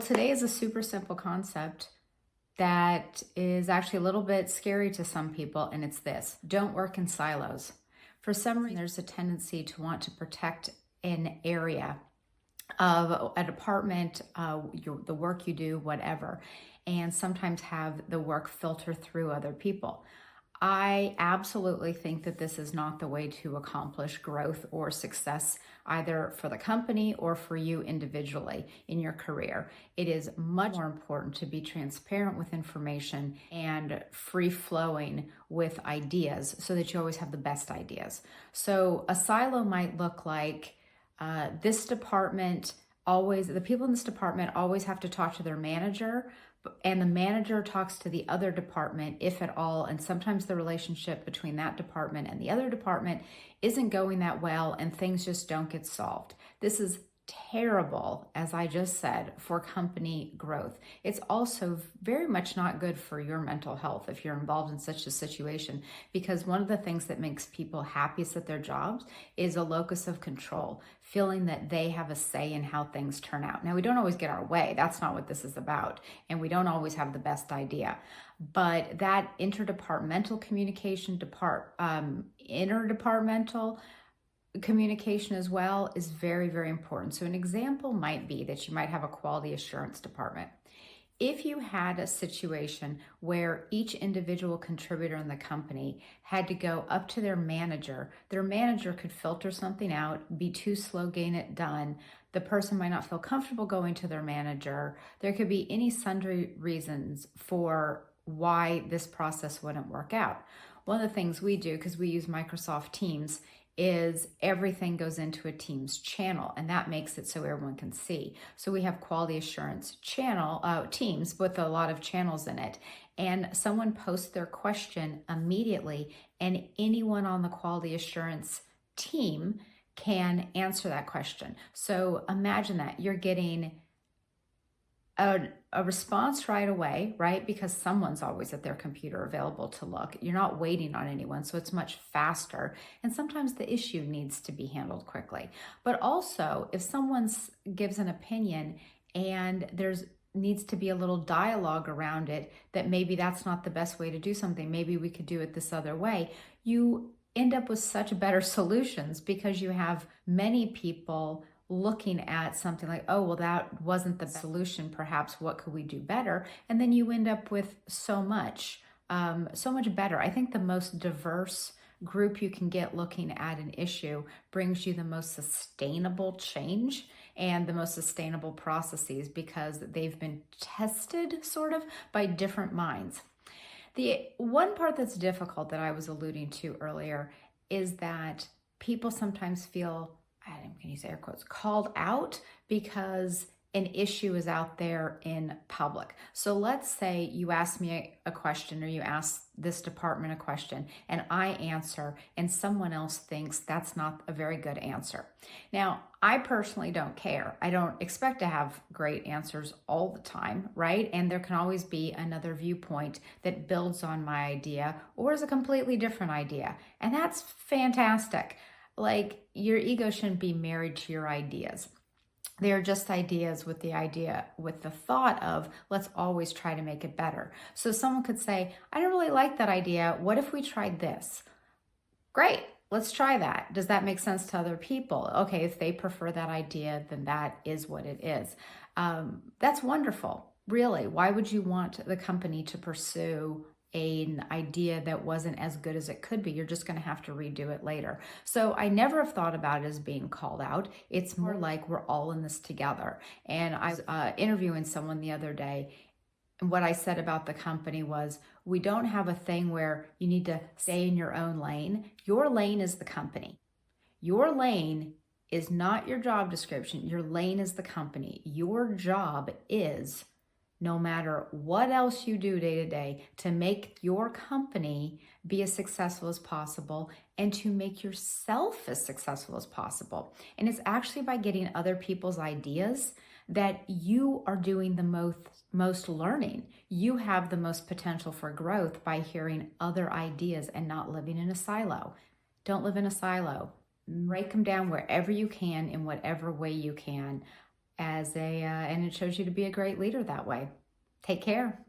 Today is a super simple concept that is actually a little bit scary to some people, and it's this: don't work in silos. For some reason, there's a tendency to want to protect an area of a department, the work you do, whatever, and sometimes have the work filter through other people. I absolutely think that this is not the way to accomplish growth or success, either for the company or for you individually in your career. It is much more important to be transparent with information and free flowing with ideas so that you always have the best ideas. So a silo might look like this department always, the people in this department always have to talk to their manager, and the manager talks to the other department, if at all. And sometimes the relationship between that department and the other department isn't going that well, and things just don't get solved. This is terrible, as I just said, for company growth. It's also very much not good for your mental health if you're involved in such a situation, because one of the things that makes people happiest at their jobs is a locus of control, feeling that they have a say in how things turn out. Now, we don't always get our way. That's not what this is about. And we don't always have the best idea. But that interdepartmental communication, interdepartmental communication as well is very, very important. So an example might be that you might have a quality assurance department. If you had a situation where each individual contributor in the company had to go up to their manager could filter something out, be too slow getting it done. The person might not feel comfortable going to their manager. There could be any sundry reasons for why this process wouldn't work out. One of the things we do, because we use Microsoft Teams, is everything goes into a Teams channel, and that makes it so everyone can see. So we have quality assurance channel, Teams with a lot of channels in it, and someone posts their question immediately, and anyone on the quality assurance team can answer that question. So imagine that you're getting a response right away, right? Because someone's always at their computer available to look. You're not waiting on anyone, so it's much faster. And sometimes the issue needs to be handled quickly. But also, if someone gives an opinion and there's needs to be a little dialogue around it, that maybe that's not the best way to do something, maybe we could do it this other way, you end up with such better solutions because you have many people looking at something like, oh, well, that wasn't the solution. Perhaps what could we do better? And then you end up with so much better. I think the most diverse group you can get looking at an issue brings you the most sustainable change and the most sustainable processes, because they've been tested sort of by different minds. The one part that's difficult that I was alluding to earlier is that people sometimes feel, I'm going to use air quotes, called out because an issue is out there in public. So let's say you ask me a question, or you ask this department a question, and I answer, and someone else thinks that's not a very good answer. Now, I personally don't care. I don't expect to have great answers all the time, right? And there can always be another viewpoint that builds on my idea or is a completely different idea. And that's fantastic. Like, your ego shouldn't be married to your ideas. They are just ideas with the thought of, let's always try to make it better. So someone could say, I don't really like that idea. What if we tried this? Great, let's try that. Does that make sense to other people? Okay, if they prefer that idea, then that is what it is. That's wonderful. Really, why would you want the company to pursue an idea that wasn't as good as it could be? You're just going to have to redo it later. So I never have thought about it as being called out. It's more like we're all in this together. And I was interviewing someone the other day, and what I said about the company was, we don't have a thing where you need to stay in your own lane. Your lane is the company. Your lane is not your job description. Your lane is the company. Your job is, no matter what else you do day to day, to make your company be as successful as possible and to make yourself as successful as possible. And it's actually by getting other people's ideas that you are doing the most learning. You have the most potential for growth by hearing other ideas and not living in a silo. Don't live in a silo. Break them down wherever you can, in whatever way you can. and it shows you to be a great leader that way. Take care.